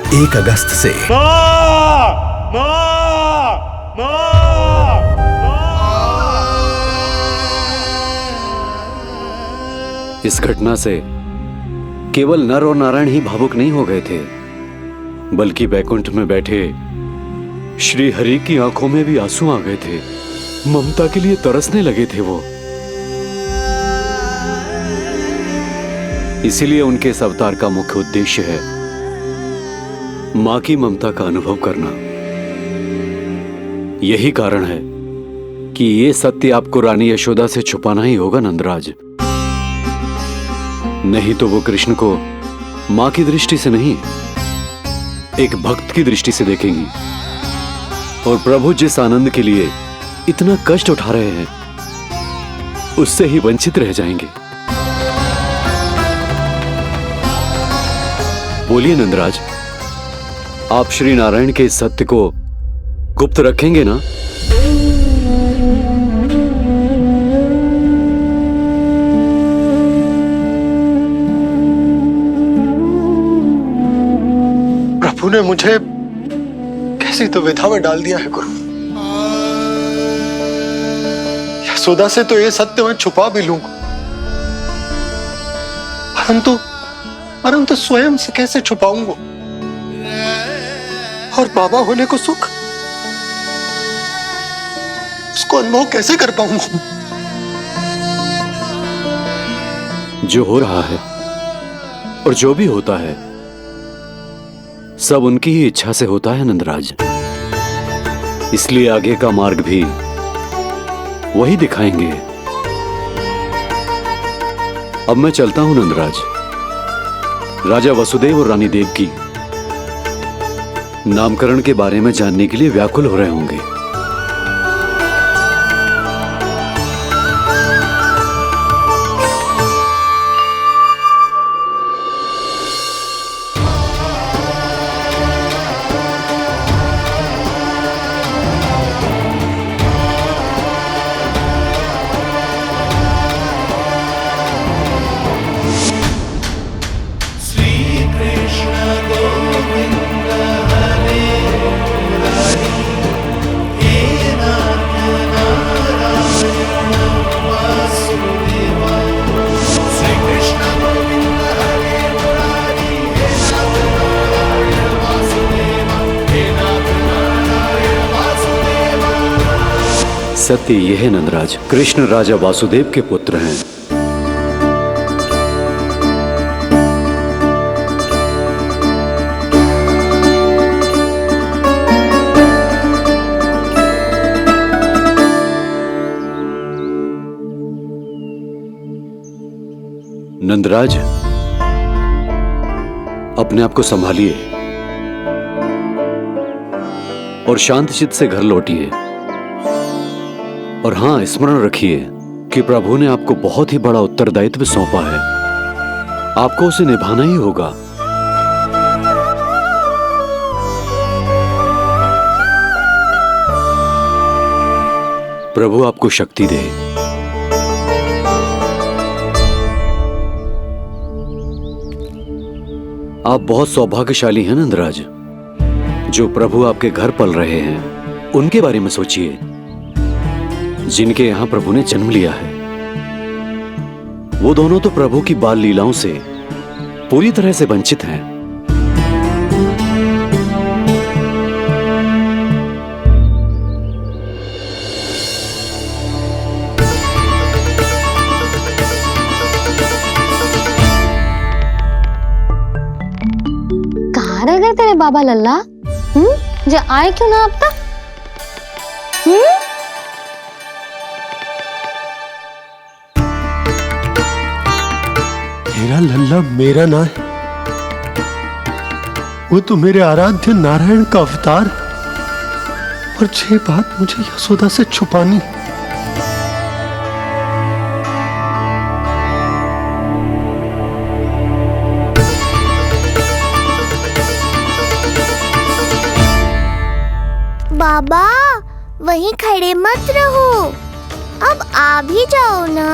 1 अगस्त से। माँ! माँ! माँ! इस घटना से केवल नर और नारायण ही भावुक नहीं हो गए थे, बल्कि बैकुंठ में बैठे श्री हरि की आंखों में भी आंसू आ गए थे। ममता के लिए तरसने लगे थे वो। इसीलिए उनके इस अवतार का मुख्य उद्देश्य है मां की ममता का अनुभव करना। यही कारण है कि ये सत्य आपको रानी यशोदा से छुपाना ही होगा नंदराज। नहीं तो वो कृष्ण को मां की दृष्टि से नहीं, एक भक्त की दृष्टि से देखेंगी, और प्रभु जिस आनंद के लिए इतना कष्ट उठा रहे हैं उससे ही वंचित रह जाएंगे। बोलिए नंदराज, आप श्री नारायण के इस सत्य को गुप्त रखेंगे ना? प्रभु ने मुझे कैसी दुविधा में डाल दिया है गुरु। यशोदा से तो ये सत्य मैं छुपा भी लूंगा, परंतु स्वयं से कैसे छुपाऊंगा? और बाबा होने को सुख, उसको अनुभव कैसे कर पाऊंगा? जो हो रहा है और जो भी होता है सब उनकी ही इच्छा से होता है नंदराज। इसलिए आगे का मार्ग भी वही दिखाएंगे। अब मैं चलता हूं नंदराज। राजा वसुदेव और रानी देवकी नामकरण के बारे में जानने के लिए व्याकुल हो रहे होंगे। सत्य यह है नंदराज, कृष्ण राजा वासुदेव के पुत्र हैं। नंदराज, अपने आप को संभालिए और शांत चित्त से घर लौटिए। और हां, स्मरण रखिए कि प्रभु ने आपको बहुत ही बड़ा उत्तरदायित्व सौंपा है, आपको उसे निभाना ही होगा। प्रभु आपको शक्ति दे। आप बहुत सौभाग्यशाली हैं नंदराज। जो प्रभु आपके घर पल रहे हैं उनके बारे में सोचिए, जिनके यहां प्रभु ने जन्म लिया है। वो दोनों तो प्रभु की बाल लीलाओं से पूरी तरह से वंचित हैं। कहाँ रह गए तेरे बाबा लल्ला? जो आए क्यों ना अब तक? मेरा लल्ला मेरा ना है, वो तो मेरे आराध्य नारायण का अवतार, और ये बात मुझे यशोदा से छुपानी। बाबा वहीं खड़े मत रहो, अब आ भी जाओ ना।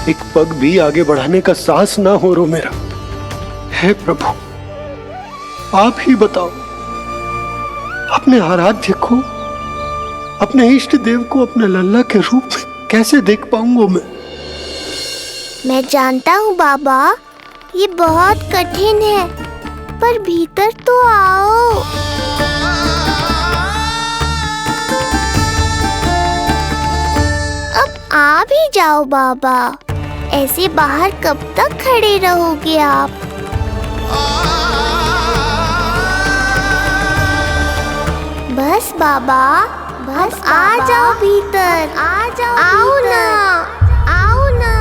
एक पग भी आगे बढ़ाने का साहस ना हो रो मेरा। हे प्रभु, आप ही बताओ, अपने आराध्य को, अपने इष्ट देव को अपने लल्ला के रूप में कैसे देख पाऊंगा मैं जानता हूँ बाबा, ये बहुत कठिन है, पर भीतर तो आओ। अब आ भी जाओ बाबा, ऐसे बाहर कब तक खड़े रहोगे आप? बस बाबा, बस आ जाओ भीतर, आ जाओ, आओ ना, आओ ना।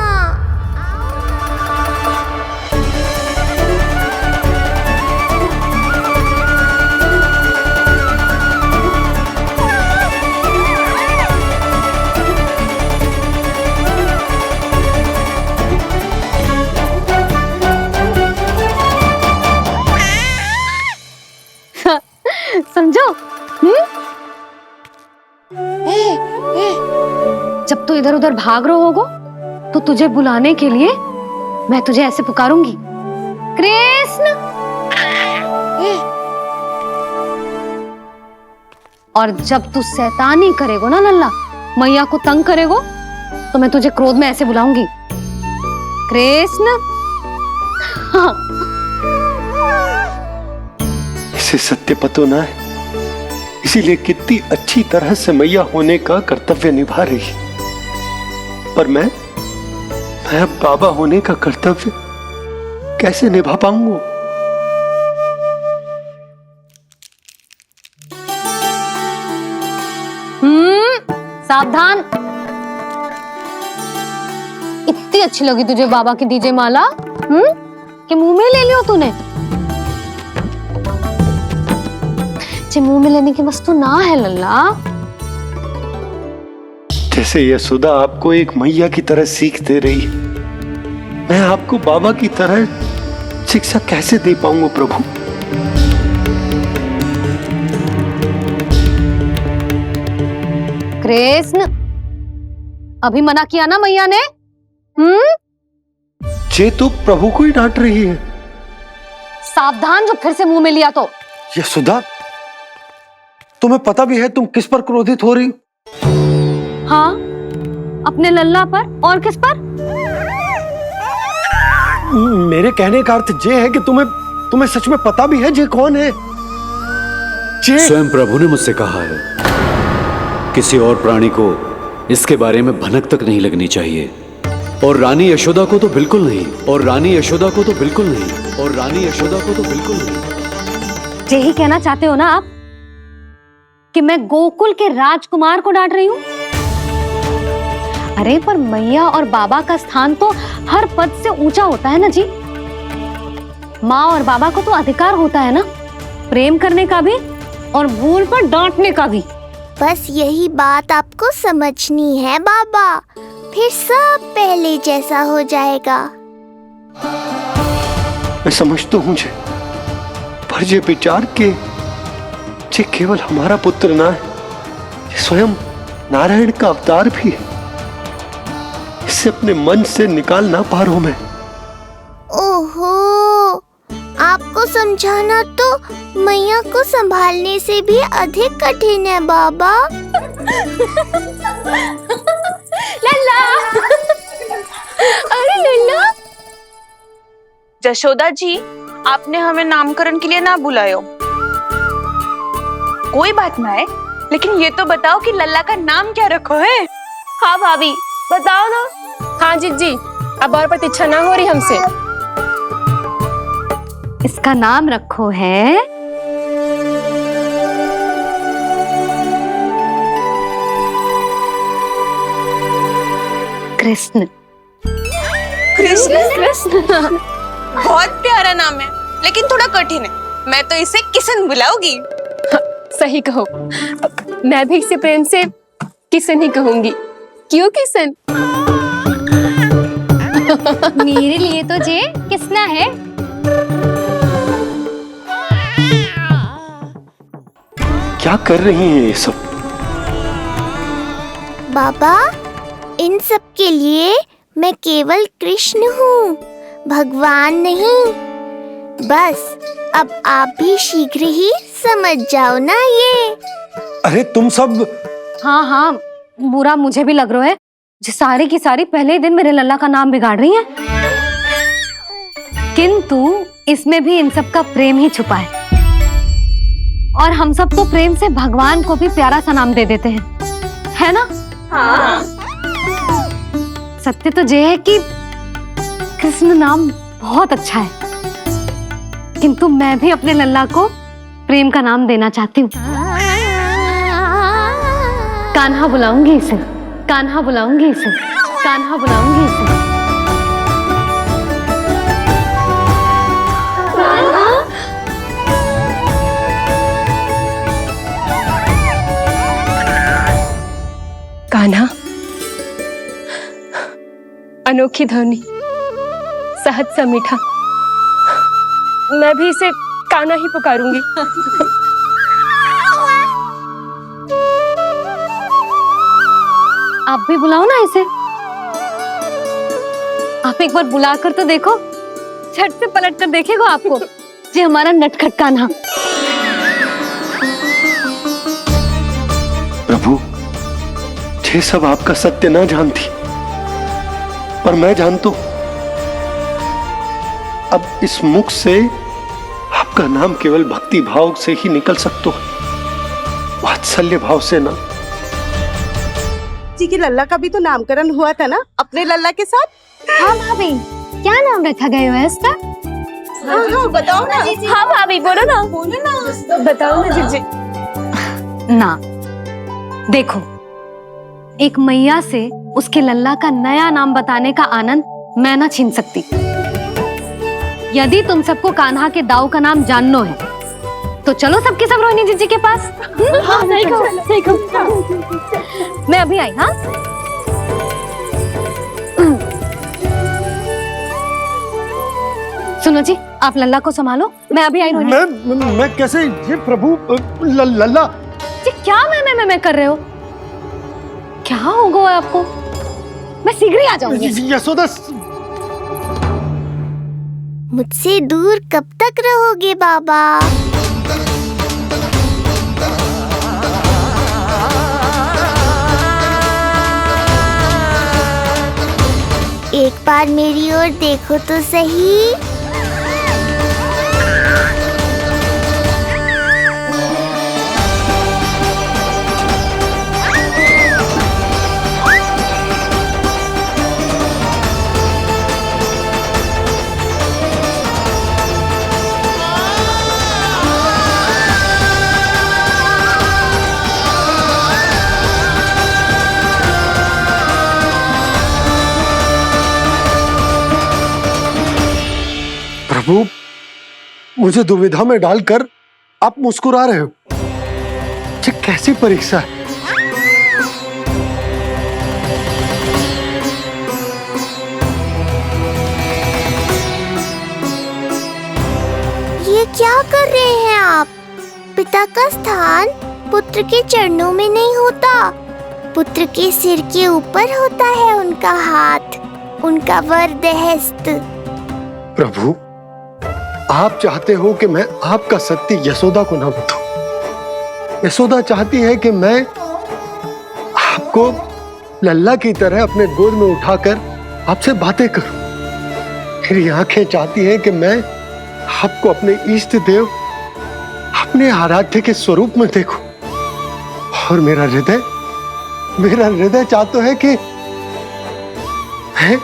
समझो? जब तू इधर उधर भाग रहा होगा तो तुझे बुलाने के लिए मैं तुझे ऐसे पुकारूंगी, कृष्ण। और जब तू शैतानी करेगो ना लल्ला, मैया को तंग करेगो, तो मैं तुझे क्रोध में ऐसे बुलाऊंगी, कृष्ण। हाँ। इसे सत्य पतो ना है, इसीलिए कितनी अच्छी तरह से मैया होने का कर्तव्य निभा रही, पर मैं अब बाबा होने का कर्तव्य कैसे निभा पाऊंगा? सावधान। इतनी अच्छी लगी तुझे बाबा की दीजे माला, कि मुंह में ले लियो तूने? मुंह में लेने की वस्तु ना है लल्ला। जैसे यशोदा आपको एक मैया की तरह सीख दे रही है, मैं आपको बाबा की तरह शिक्षा कैसे दे पाऊंगा प्रभु? कृष्ण, अभी मना किया ना मैया ने? ये तो प्रभु को ही डांट रही है। सावधान, जो फिर से मुंह में लिया तो। यशोदा, तुम्हें पता भी है तुम किस पर क्रोधित हो रही? हाँ, अपने लल्ला पर। और किस पर? मेरे कहने का अर्थ ये है कि तुम्हें सच में पता भी है जे कौन है? स्वयं प्रभु ने मुझसे कहा है, किसी और प्राणी को इसके बारे में भनक तक नहीं लगनी चाहिए, और रानी यशोदा को तो बिल्कुल नहीं, और रानी यशोदा को तो बिल्कुल नहीं, और रानी यशोदा को तो बिल्कुल नहीं। यही कहना चाहते हो ना आप कि मैं गोकुल के राजकुमार को डांट रही हूँ? अरे पर मैया और बाबा का स्थान तो हर पद से ऊंचा होता है ना जी। माँ और बाबा को तो अधिकार होता है ना प्रेम करने का भी, और भूल पर डांटने का भी। बस यही बात आपको समझनी है बाबा, फिर सब पहले जैसा हो जाएगा। मैं समझता हूँ जे, पर ये विचार के ये केवल हमारा पुत्र ना है, ये स्वयं नारायण का अवतार भी है। इसे अपने मन से निकाल ना पा रहा हूं मैं। ओहो, आपको समझाना तो मैया को संभालने से भी अधिक कठिन है बाबा। लल्ला, अरे लल्ला। जशोदा जी, आपने हमें नामकरण के लिए ना बुलायो। कोई बात ना है, लेकिन ये तो बताओ कि लल्ला का नाम क्या रखो है? हाँ भाभी, बताओ ना। हाँ जी, अब और प्रतीक्षा ना हो रही हमसे। इसका नाम रखो है कृष्ण। कृष्ण? कृष्ण बहुत प्यारा नाम है, लेकिन थोड़ा कठिन है। मैं तो इसे किशन बुलाऊंगी। सही कहो, मैं भी इसे प्रेम से किशन ही कहूंगी। क्यों किशन? मेरे लिए तो जे किसना है। क्या कर रही हैं ये सब? बाबा, इन सब के लिए मैं केवल कृष्ण हूँ, भगवान नहीं। बस अब आप भी शीघ्र ही समझ जाओ ना ये। अरे तुम सब हाँ हाँ, बुरा मुझे भी लग रहा है, जो सारी की सारी पहले ही दिन मेरे लल्ला का नाम बिगाड़ रही है। किंतु इसमें भी इन सब का प्रेम ही छुपा है, और हम सब तो प्रेम से भगवान को भी प्यारा सा नाम दे देते हैं, है ना? हाँ। सत्य तो ये है कि कृष्ण नाम बहुत अच्छा है, किंतु मैं भी अपने लल्ला को प्रेम का नाम देना चाहती हूँ। कान्हा बुलाऊंगी इसे, कान्हा बुलाऊंगी इसे, कान्हा बुलाऊंगी इसे। कान्हा, अनोखी ध्वनि, सहज सा मीठा, मैं भी इसे कान्हा ही पुकारूंगी। आप भी बुलाओ ना इसे। आप एक बार बुलाकर तो देखो, झट से पलट कर देखेगा आपको जी हमारा नटखट कान्हा। प्रभु, ये सब आपका सत्य ना जानती, पर मैं जानता हूं। अब इस मुख से आपका नाम केवल भक्ति भाव से ही निकल सकता है, वात्सल्य भाव से ना। जी की लल्ला का भी तो नामकरण हुआ था ना अपने लल्ला के साथ। हाँ भाभी, क्या नाम रखा गया है इसका? हाँ, बताओ ना। हाँ भाभी, बोलो ना, बताओ ना जीजी। ना, देखो, एक मैया से उसके लल्ला का नया नाम बताने का आनंद मैं ना छीन सकती। यदि तुम सबको कान्हा के दाऊ का नाम जानना है तो चलो सबके सब रोहिणी जीजी के पास। हाँ, सही कहो। मैं अभी आई। हाँ, सुनो जी, आप लल्ला को संभालो, मैं अभी आई। रोहिणी, मैं कैसे? ये प्रभु लल्ला। जी क्या मैं कर रहे हो? क्या हो गया आपको? मैं शीघ्र ही आ जाऊंगी। यशोदा, मुझसे दूर कब तक रहोगे बाबा? एक बार मेरी ओर देखो तो सही। प्रभु, मुझे दुविधा में डालकर आप मुस्कुरा रहे हो। ये कैसी परीक्षा है? ये क्या कर रहे हैं आप? पिता का स्थान पुत्र के चरणों में नहीं होता, पुत्र के सिर के ऊपर होता है उनका हाथ, उनका वरदहस्त। प्रभु, आप चाहते हो कि मैं आपका सत्य यशोदा को ना बताऊं। यशोदा चाहती है कि मैं आपको लल्ला की तरह अपने गोद में उठाकर आपसे बातें करूं। मेरी आंखें चाहती हैं कि मैं आपको अपने इष्ट देव, अपने आराध्य के स्वरूप में देखूं। और मेरा हृदय चाहता है कि मैं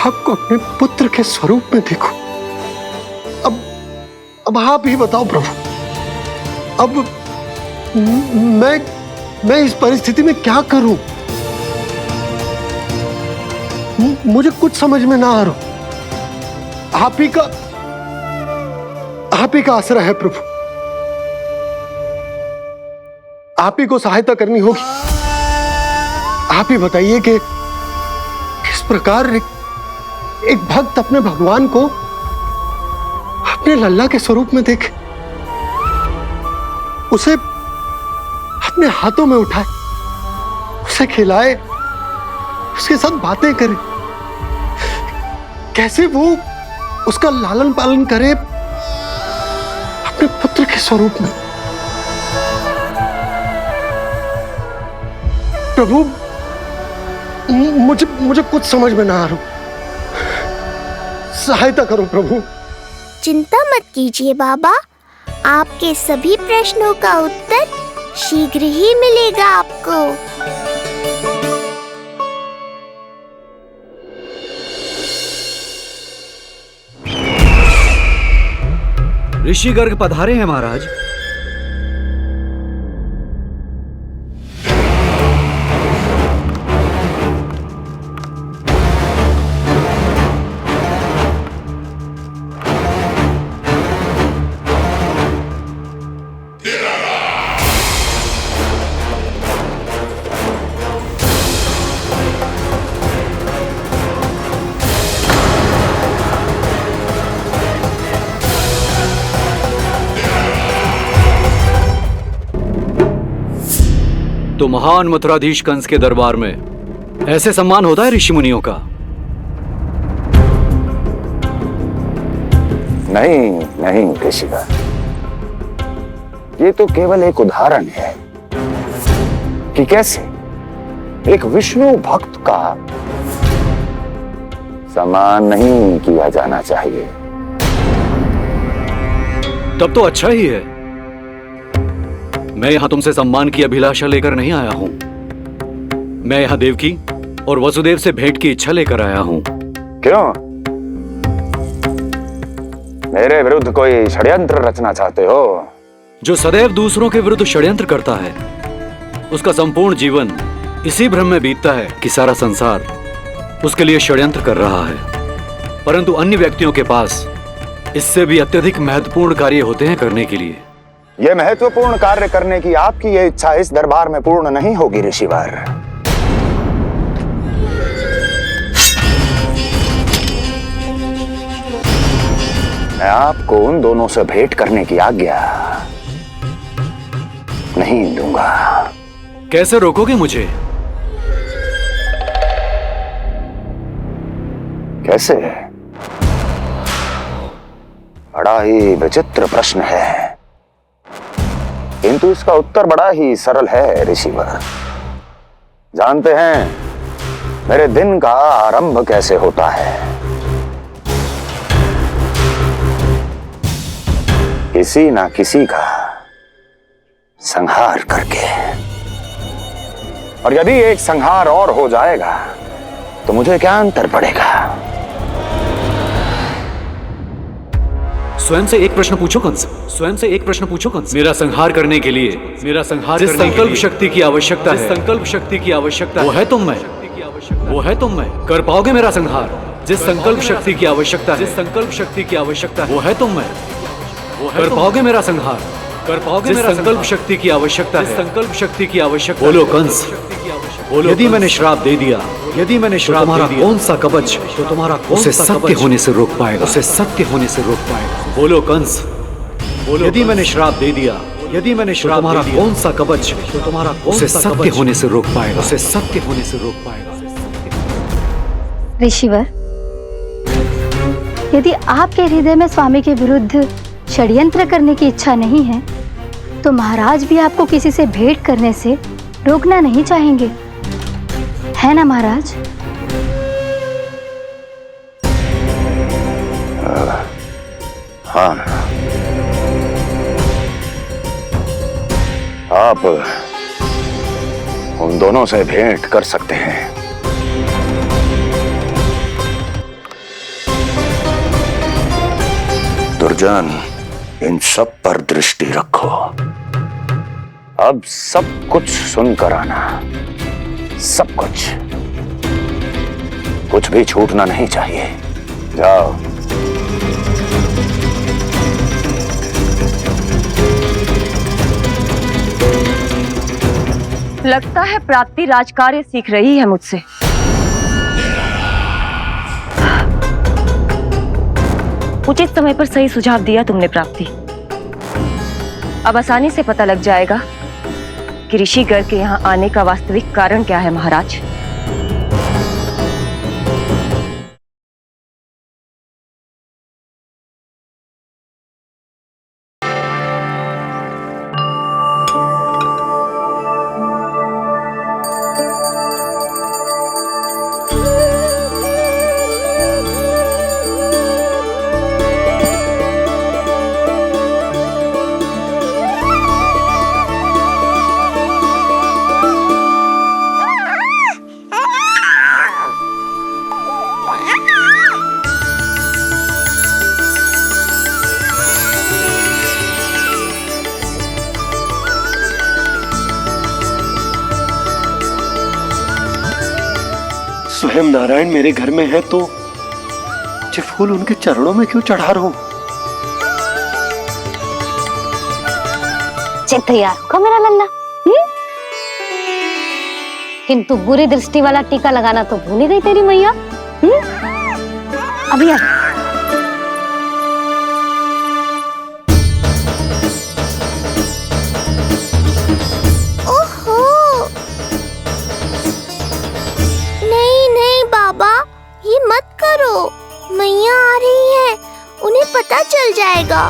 आपको अपने पुत्र के स्वरूप में देखूं। अब आप ही बताओ प्रभु, अब मैं इस परिस्थिति में क्या करूं? मुझे कुछ समझ में ना आ रहा। आप ही का आसरा है प्रभु, आप ही को सहायता करनी होगी। आप ही बताइए कि किस प्रकार एक भक्त अपने भगवान को अपने लल्ला के स्वरूप में देखे, उसे अपने हाथों में उठाए, उसे खिलाए, उसके साथ बातें करे, कैसे वो उसका लालन पालन करे अपने पुत्र के स्वरूप में। प्रभु, मुझे कुछ समझ में ना आ रहा, सहायता करो प्रभु। चिंता मत कीजिए बाबा, आपके सभी प्रश्नों का उत्तर शीघ्र ही मिलेगा आपको। ऋषि गर्ग पधारे हैं महाराज। तो महान मथुराधीश कंस के दरबार में ऐसे सम्मान होता है ऋषि मुनियों का? नहीं नहीं ऋषिवर, ये तो केवल एक उदाहरण है कि कैसे एक विष्णु भक्त का सम्मान नहीं किया जाना चाहिए। तब तो अच्छा ही है। मैं यहां तुमसे सम्मान की अभिलाषा लेकर नहीं आया हूं। मैं यहां देवकी और वसुदेव से भेंट की इच्छा लेकर आया हूं। क्यों? मेरे विरुद्ध कोई षड्यंत्र रचना चाहते हो? जो सदैव दूसरों के विरुद्ध षड्यंत्र करता है, उसका संपूर्ण जीवन इसी भ्रम में बीतता है कि सारा संसार उसके लिए षड्यंत्र कर रहा है। परंतु अन्य व्यक्तियों के पास इससे भी अत्यधिक महत्वपूर्ण कार्य होते हैं करने के लिए। यह महत्वपूर्ण कार्य करने की आपकी यह इच्छा इस दरबार में पूर्ण नहीं होगी ऋषिवर। मैं आपको उन दोनों से भेंट करने की आज्ञा नहीं दूंगा। कैसे रोकोगे मुझे? कैसे? बड़ा ही विचित्र प्रश्न है, किंतु इसका उत्तर बड़ा ही सरल है ऋषिवर। जानते हैं मेरे दिन का आरंभ कैसे होता है? किसी ना किसी का संहार करके। और यदि एक संहार और हो जाएगा तो मुझे क्या अंतर पड़ेगा? स्वयं से एक प्रश्न पूछो कंस। स्वयं से एक प्रश्न पूछो कंस। मेरा संहार करने के लिए, जिस संकल्प शक्ति की आवश्यकता है, संकल्प शक्ति की आवश्यकता वो है तुम में, वो है तुम में। कर पाओगे मेरा संहार? जिस संकल्प शक्ति की आवश्यकता है, जिस संकल्प शक्ति की आवश्यकता वो है तुम में, वो कर पाओगे मेरा संहार? कर पाओगे मेरा संकल्प शक्ति की आवश्यकता है, संकल्प शक्ति की आवश्यकता। बोलो कंस, बोलो। यदि मैंने श्राप दे दिया, यदि मैंने श्राप दे दिया, कौन सा कवच तो तुम्हारा उसे सत्य होने से रोक पाएगा? उसे सत्य होने से रोक पाएगा? बोलो कंस, बोलो। यदि मैंने श्राप दे दिया, यदि मैंने श्राप दे दिया, कौन सा कवच तो तुम्हारा उसे सत्य होने से रोक पाएगा? उसे सत्य होने से रोक पाएगा? ऋषिवर, यदि आपके हृदय में स्वामी के विरुद्ध षड्यंत्र करने की इच्छा नहीं है, तो महाराज भी आपको किसी से भेंट करने से रोकना नहीं चाहेंगे, है ना महाराज? हाँ, आप उन दोनों से भेंट कर सकते हैं। दुर्जन, इन सब पर दृष्टि रखो। अब सब कुछ सुनकर आना, सब कुछ भी छूटना नहीं चाहिए। जाओ। लगता है प्राप्ति राजकार्य सीख रही है मुझसे। उचित समय पर सही सुझाव दिया तुमने प्राप्ति। अब आसानी से पता लग जाएगा कि ऋषि गर्ग के यहाँ आने का वास्तविक कारण क्या है महाराज। स्वयं नारायण मेरे घर में है तो ये फूल उनके चरणों में क्यों चढ़ा रहा हूं? तैयार होगा मेरा लल्ला। किंतु बुरी दृष्टि वाला टीका लगाना तो भूल ही गई तेरी मैया। अभी आ। ओहो, नहीं नहीं बाबा, ये मत करो। मैया आ रही है, उन्हें पता चल जाएगा।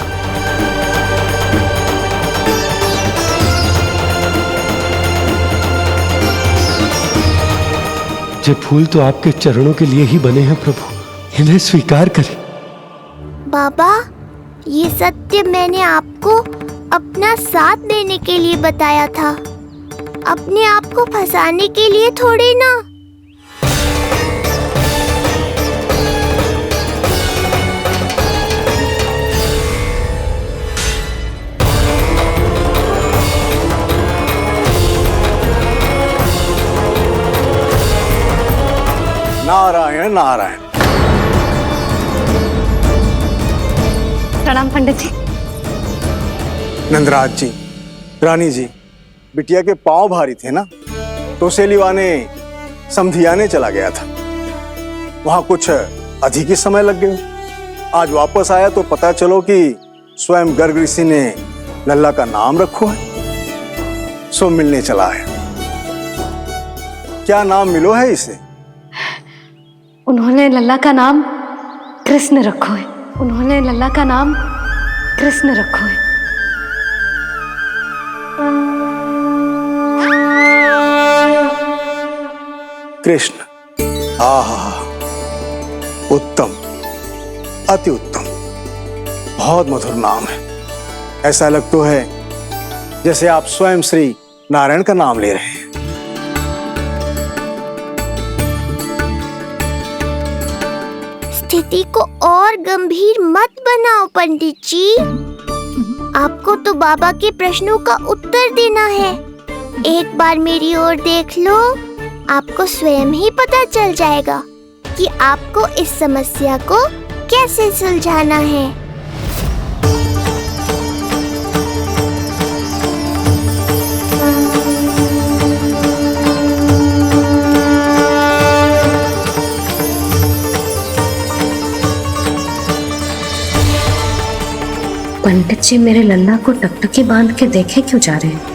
ये फूल तो आपके चरणों के लिए ही बने हैं प्रभु, इन्हें स्वीकार करें। बाबा, ये सत्य मैंने आपको अपना साथ देने के लिए बताया था, अपने आप को फंसाने के लिए थोड़ी ना। नारायण नारायण। प्रणाम पंडित जी। नंदराज जी, रानी जी, बिटिया के पांव भारी थे ना, तो उसे लिवाने समधियाने चला गया था। वहां कुछ अधिक ही समय लग गया। आज वापस आया तो पता चलो कि स्वयं गर्ग ऋषि ने लल्ला का नाम रखो है, सो मिलने चला है। क्या नाम मिलो है इसे? उन्होंने लल्ला का नाम कृष्ण रखो है। उन्होंने लल्ला का नाम कृष्ण रखो है। कृष्ण। आहा, उत्तम, अति उत्तम, बहुत मधुर नाम है। ऐसा लगता है जैसे आप स्वयं श्री नारायण का नाम ले रहे हैं। स्थिति को और गंभीर मत बनाओ पंडित जी। आपको तो बाबा के प्रश्नों का उत्तर देना है। एक बार मेरी ओर देख लो, आपको स्वयं ही पता चल जाएगा कि आपको इस समस्या को कैसे सुलझाना है। पंडित जी मेरे लल्ला को टकटकी बांध के देखे क्यों जा रहे हैं?